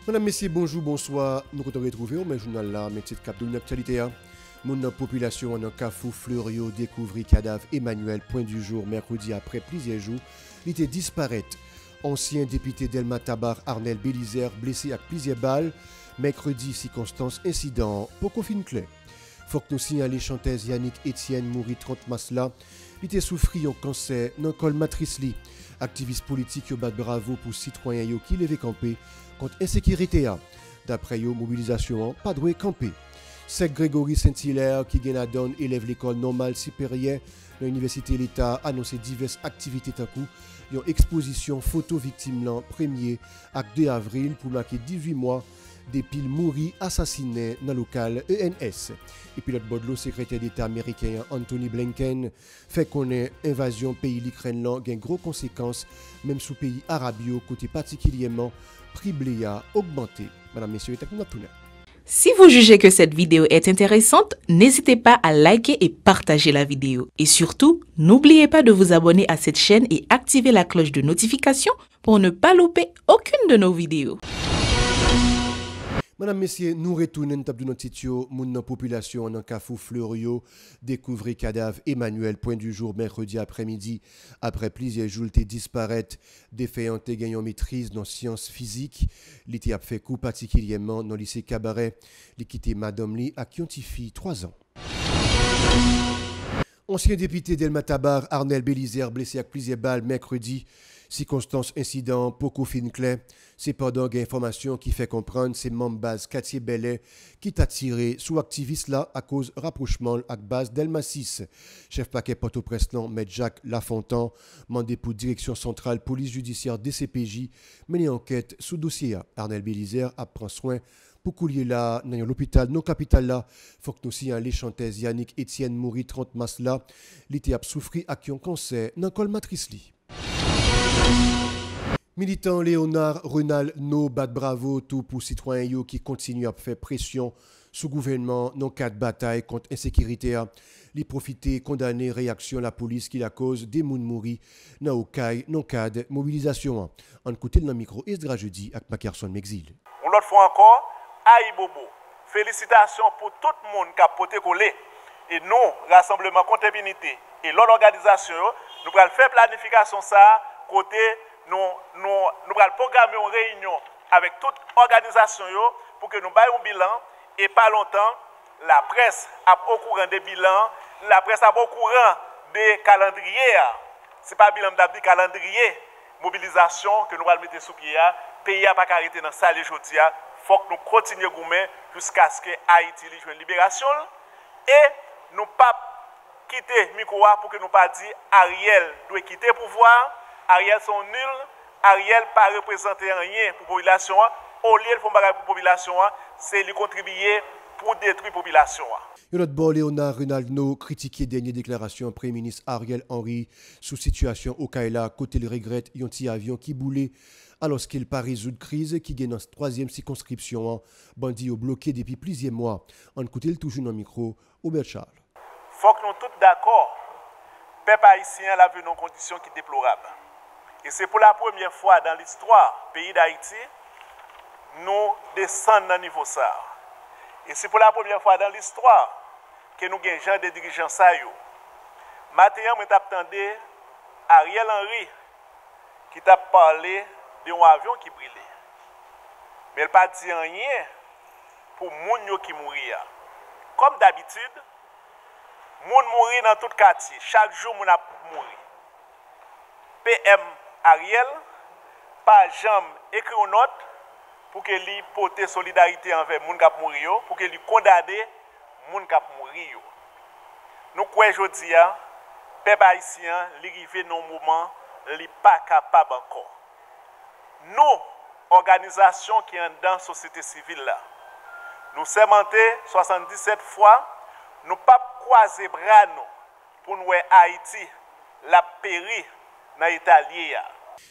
Madame, messieurs, bonjour, bonsoir. Nous comptons retrouver au même journal là, mais titre cap de l'actualité. Mon population en un cafou Fleurio découvrit cadavre Emmanuel, point du jour, mercredi après plusieurs jours. Il était disparaît. Ancien député Delma Tabar Arnel Bélizer blessé à plusieurs balles. Mercredi, circonstance incident pour confine clé. Faut que nous signalions chanteuse Yannick Etienne mourit 30 mars là. Il était souffri un cancer dans le col matrice li. Activiste politique yo bat bravo pour citoyens yo qui levé campé contre insécurité. D'après yo mobilisation pas droit camper. C'est Grégory Saint-Hilaire qui gagne la donne élève l'école normale supérieure de l'université l'État annoncé diverses activités tant coup. Une exposition photo victime l'an 1er à 2 avril pour marquer 18 mois des piles mouris assassinés dans le local ENS. Et puis l'autre bord secrétaire d'État américain Anthony Blinken fait connaître invasion pays l'Ukraine là gain gros conséquences même sous pays arabio côté particulièrement prix blé a augmenté. Madame messieurs, si vous jugez que cette vidéo est intéressante, n'hésitez pas à liker et partager la vidéo. Et surtout, n'oubliez pas de vous abonner à cette chaîne et activer la cloche de notification pour ne pas louper aucune de nos vidéos. Madame, messieurs, nous retournons de notre titre. Mon population en Cafou Fleurio découvrit cadavre Emmanuel, point du jour, mercredi après-midi. Après plusieurs jours, il disparaît. Défaillant et gagnant maîtrise dans sciences physiques. Il a fait coup particulièrement dans le lycée Cabaret. Il quitté Madame Li à Kiontifi 3 ans. Ancien député Delma Tabar Arnel Bélizer blessé avec plusieurs balles mercredi. Circonstance incident pour Koufine Clé. C'est pendant une information qui fait comprendre c'est membre base Quartier Belay qui t'a tiré sous activiste là à cause rapprochement avec base Delma 6. Chef paquet Port-au-Prince M. Jacques Lafontan mandé pour direction centrale police judiciaire DCPJ mener enquête sous dossier. Arnel Bélizer a pris soin pour couler là dans l'hôpital non capital là faut que nous signalions chanteuse Yannick Etienne mourit 30 mars là l'été a souffri à qui un cancer dans col matrice li. Militant Léonard Renal No bat bravo tout pour citoyens yo qui continuent à faire pression sous gouvernement dans cadre bataille contre insécurité. Li profiter condamner réaction la police qui la cause des moun mouri dans au caille non cadre mobilisation. En côté dans micro Esdra jeudi avec Mackerson Mexil. Une autre fois encore, aïe bobo. Félicitations pour tout le monde qui a poté collé et nous rassemblement contre impunité et l'organisation nous allons faire planification ça côté nous allons programmer une réunion avec toute organisation pour que nous baillons un bilan et pas longtemps la presse a au courant des bilans, la presse a au courant des calendriers. C'est pas bilan d'abdi calendrier mobilisation que nous allons mettre sous pied. Pays a pas arrêté dans ça les aujourd'hui. Faut que nous continuions goumer jusqu'à ce que Haïti ait une libération et nous pas quitter micro pour que nous pas dire Ariel doit quitter le pouvoir. Ariel sont nuls, Ariel pas représenter rien pour la population. Au lieu de faire pour la population, c'est lui contribuer pour détruire la population. Notre bord Léonard Rinaldo critiqué dernière déclaration Premier ministre Ariel Henry sous situation au Kaila, côté le regrette un petit avion qui boulait alors qu'il pas résoudre crise qui gagne dans cette troisième circonscription. Bandit au bloqué depuis plusieurs mois. On écoute toujours dans le micro, Aubert Charles. Faut que nous tous d'accord. Peuple haïtien a vu nos conditions qui sont déplorables. Et c'est pour la première fois dans l'histoire du pays d'Haïti, nous descendons dans le niveau ça. Et c'est pour la première fois dans l'histoire que nous avons gens de dirigeants ça. Maintenant, je t'attendais Ariel Henry qui t'a parlé d'un avion qui brûlait. Mais il n'a pas dit rien pour les gens qui mourent. Comme d'habitude, les gens mourent dans tout quartier. Chaque jour, les gens mourent. PM Ariel, pas jamais écrit une note pour que lui porte solidarité envers les gens qui mourent, pour que lui condamne les gens qui mourent. Nous croyons aujourd'hui, le peuple haïtien, l'arrivée dans un moment, il n'est pas capable encore. Nous, organisations qui sont dans la société civile, là, nous sommes 77 fois, nous ne pouvons pas croiser les bras pour nous Haïti, la péri dans l'Italie.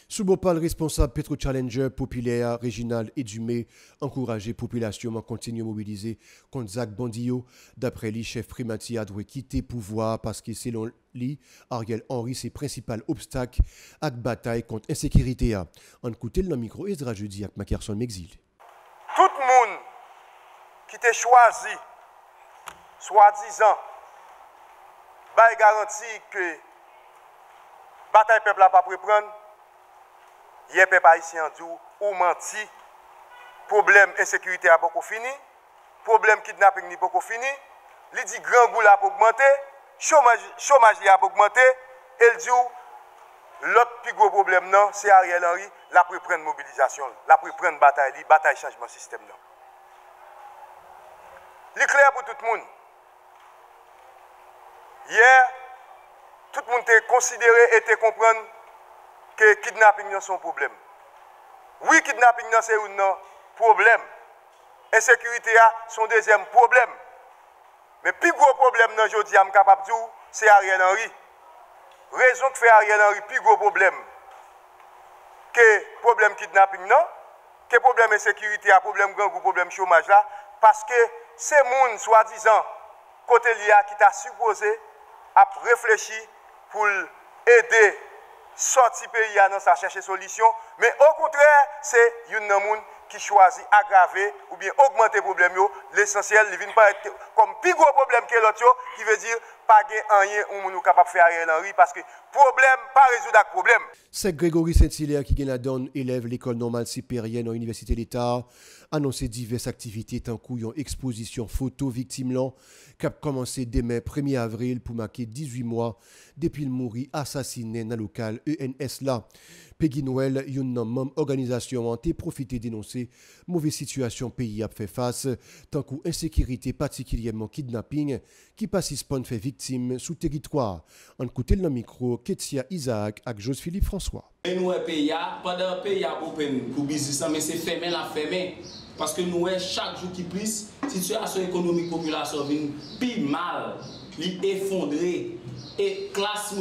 Sous Bopal, responsable Petro Challenger populaire régional Edumé, encourager la population à continuer à mobiliser contre Zach Bandillo. D'après lui, chef primati a dû quitter le pouvoir parce que selon lui, Ariel Henry, c'est le principal obstacle à la bataille contre l'insécurité. En écoutant le micro Esdra jeudi avec Mackerson Mexil. tout le monde qui t'a choisi, soi-disant, va garantir que bataille peuple n'a pas reprendre, hier peuple haïtien dit ou menti, problème insécurité a beaucoup fini, problème kidnapping n'a pas fini, il dit grand goût a augmenté, chômage a augmenté, et il dit l'autre plus gros problème c'est Ariel Henry, la prendre mobilisation, la prendre bataille changement système là. Il est clair pour tout le monde. Hier, tout le monde a considéré et comprendre que kidnapping est son problème. Oui, kidnapping c'est un problème. Insécurité est son deuxième problème. Mais le plus gros problème, je suis capable de dire, c'est Ariel Henry. Raison que fait Ariel Henry, plus gros problème que problème kidnapping, que problème insécurité, problème gang ou problème chômage là, parce que c'est monde soi-disant côté l'IA qui t'a supposé à réfléchir pour aider sortir pays dans sa chercher solution, mais au contraire, c'est une monde qui choisit aggraver ou bien augmenter le problème. L'essentiel, il ne vient pas être comme plus gros problème que l'autre, qui veut dire pas rien où nous capable de faire Ariel Henry parce que problème, pas résoudre le problème. C'est Grégory Saint-Hilaire qui gagne la donne, élève l'école normale sipérienne à l'Université d'État, annoncé diverses activités tant qu'une exposition photo victime qui a commencé demain 1er avril pour marquer 18 mois depuis le mourir assassiné dans le local ENS là. Peggy Noël, une membre organisation, a profité d'énoncer mauvaise situation pays a fait face, tant qu'insécurité particulièrement kidnapping qui participent fait victime sous territoire. En écoutant le micro, Ketia Isaac avec Joseph-Philippe François. Nous pays pendant le pays open pour business mais c'est fermé la fermé parce que nous chaque jour qui plus situation économique population vient plus mal, l'effondrer et classe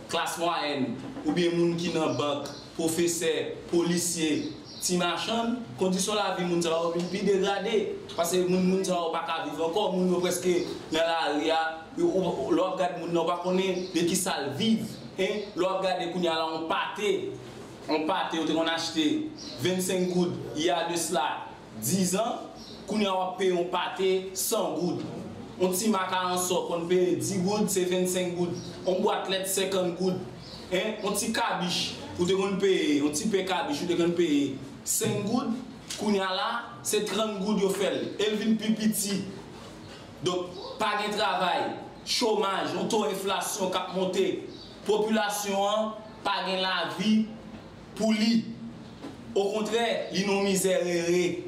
classe moyenne ou bien moun qui dans banque, professeur, policier, ti machin, condition la vie moun ça va plus dégradé parce que moun ça va pas vivre encore, moun presque dans la rue, l'on regarde moun n'a pas connaît de qui ça vivre. L'on regarde qu'on y a là on pâté, on a acheté 25 gouttes il y a de cela 10 ans, qu'on y a payé on pâté 100 gouttes. On petit macaron sort qu'on paye 10 gouttes c'est 25 gouttes. On boit athlète 50 gouttes. On petit cabiche pour te payer, on petit cabiche pour te payer 5 gouttes. Qu'on y a là c'est 30 gouttes yo fait. Elle vient plus petit. Donc pas de travail, chômage, on taux inflation qui a monté. Population pas gain la vie pour lui. Au contraire, il nous misère. Et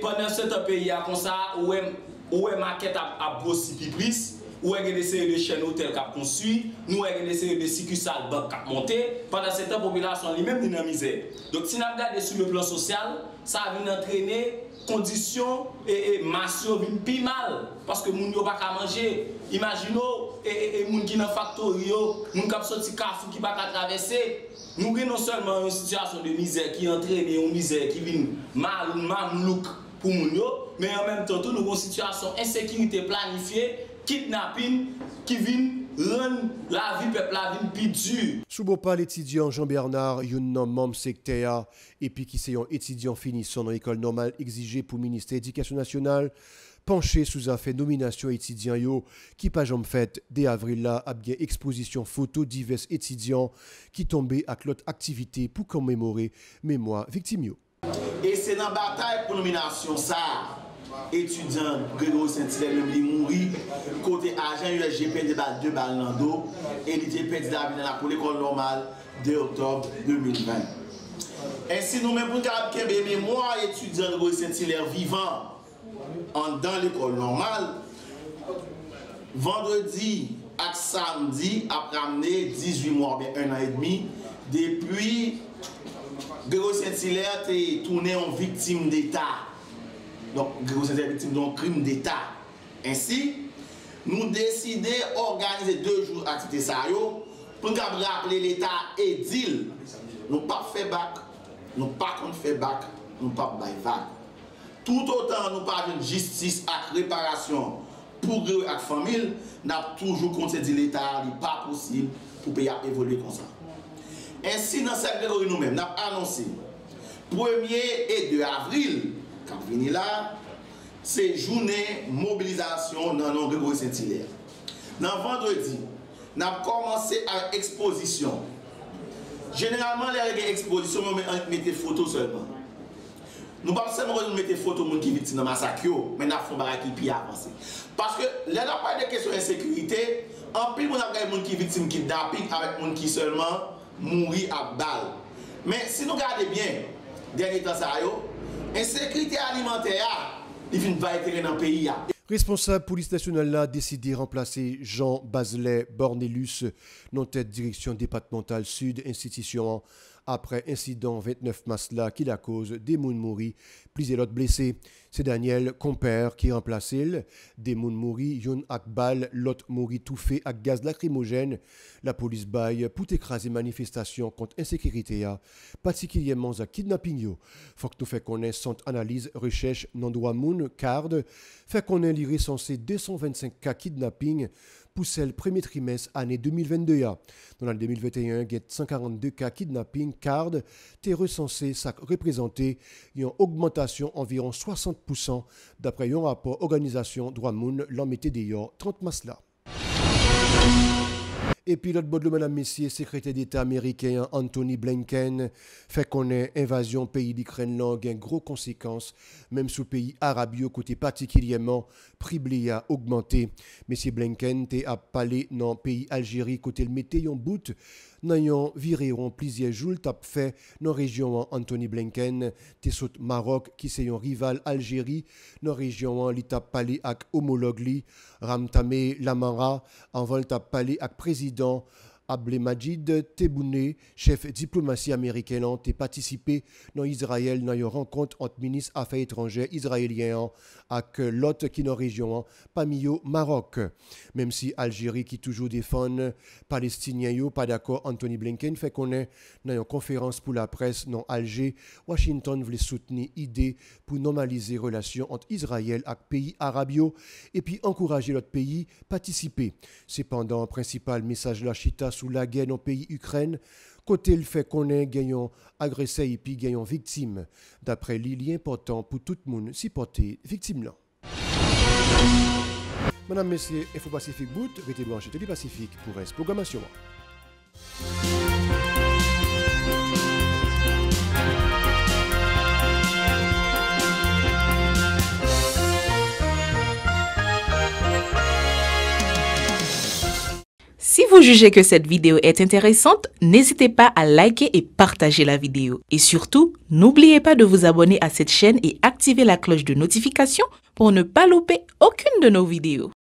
pendant ce pays comme ça où est maquette à brosser plus, où est des séries de chaînes hôtels qui a construit, nous avons des séries de succursales banques qui a monté. Pendant cette population lui-même dans la misère. Donc si nous regardons sur le plan social, ça vient entraîner conditions et massio viennent plus mal parce que moun yo pas qu'à manger. Imaginez et moun qui dans factory yo, moun qui sorti kafou qui pas qu'à traverser. Nous avons non seulement une situation de misère qui entraîne une misère qui vient mal look pour moun yo, mais en même temps nous avons une situation insécurité planifiée, kidnapping qui vient rendre la vie peuple la vie plus dure. Sous Bopal étudiant Jean-Bernard, un membre secteur et puis qui c'est un étudiant finissant dans l'école normale exigée pour le ministère de l'Éducation nationale, penché sous affaire nomination étudiant yo qui pas jamais fait dès avril là a bien exposition photo divers étudiants qui tombaient avec l'autre activité pour commémorer mémoire victime yo. Et c'est dans la bataille pour nomination ça. Étudiant Grégory Saint-Hilaire lui mourit côté agent USG perdit 2 balles dans le dos et il était perdu la vie dans l'école normale de octobre 2020. Ainsi nous-mêmes pour nous mémoire étudiant Grégory Saint-Hilaire vivant dans l'école normale vendredi et samedi a ramené 18 mois bien 1 an et demi depuis Grégory Saint-Hilaire était tourné en victime d'État. Donc, Grégory Saint-Hilaire est victime d'un crime d'État. Ainsi, nous décidons d'organiser 2 jours d'activité pour nous rappeler l'État et dire nous ne pas fait bac, nous ne pas fait bac, nous ne pas bail vague. Tout autant nous pas de justice et réparation pour Grégory et la famille, nous avons toujours contredit l'État, il n'est pas possible pour payer évoluer comme ça. Ainsi, dans cette Grégory nous-mêmes, nous avons annoncé 1er et 2 avril, quand vous venez là, c'est journée mobilisation dans nos Grégory Saint-Hilaire. Dans vendredi, nous avons commencé avec exposition. Généralement, les expositions, on met des photos seulement. Nous ne pouvons pas seulement mettre des photos de gens qui sont victimes de massacre, mais nous faisons des choses qui avancent. Parce que là, on parle de questions d'insécurité, en plus, on a des gens qui sont victimes de kidnapping avec des gens qui seulement mourir à balle. Mais si nous regardons bien, dernier temps, l'insécurité alimentaire, il va être dans le pays. Responsable police nationale a décidé de remplacer Jean Bazelet Bornelus dans tête direction départementale sud institution après incident 29 mars là qui la cause des moun mouri, plusieurs autres blessés. C'est Daniel Compère qui remplace des moun mouri, yon ak bal, l'autre mouri tout fait ak gaz lacrymogène. La police baille pour écraser manifestation contre insécurité particulièrement à kidnapping yo. Faut que nous fait connaître centre analyse recherche non droit moun card fait qu'on ait recensé 225 cas kidnapping pour le premier trimestre année 2022. Dans l'année 2021, il y a 142 cas kidnapping card t'es recensé, ça représenté une augmentation environ 60% d'après un rapport organisation droit moun l'an mettait d'ailleurs 30 mars là. Et puis l'autre bord de madame messieurs, secrétaire d'État américain Anthony Blinken fait qu'on ait invasion pays d'Ukraine là gain gros conséquences même sous pays arabio côté particulièrement prix a augmenté. Monsieur Blinken t'es à parler dans pays Algérie côté le mettait en bout n'ayant viré plusieurs jours t'a fait dans région Anthony Blinken t'es saute Maroc qui c'est un rival Algérie dans région li t'a parlé avec homologue li Ramtame Lamara en vol t'a parlé avec président Abdelmadjid Tebboune, chef diplomatie américaine, a participé dans Israël dans une rencontre entre ministres affaires étrangères israéliens avec l'autre qui est dans la région, parmi eux Maroc. Même si Algérie qui toujours défend Palestiniens, pas d'accord, Anthony Blinken fait qu'on est dans une conférence pour la presse dans Alger, Washington voulait soutenir l'idée pour normaliser les relations entre Israël et pays arabes et puis encourager l'autre pays à participer. Cependant, le principal message de la Chita sous la guerre dans le pays Ukraine, côté le fait qu'on ait gagnant agressé et puis gagnant victime. D'après lui, il est important pour tout le monde supporter victime là. Madame, messieurs, Info Pacifique Bout, restez branchés Télé Pacifique pour reste programmation. Si vous jugez que cette vidéo est intéressante, n'hésitez pas à liker et partager la vidéo. Et surtout, n'oubliez pas de vous abonner à cette chaîne et activer la cloche de notification pour ne pas louper aucune de nos vidéos.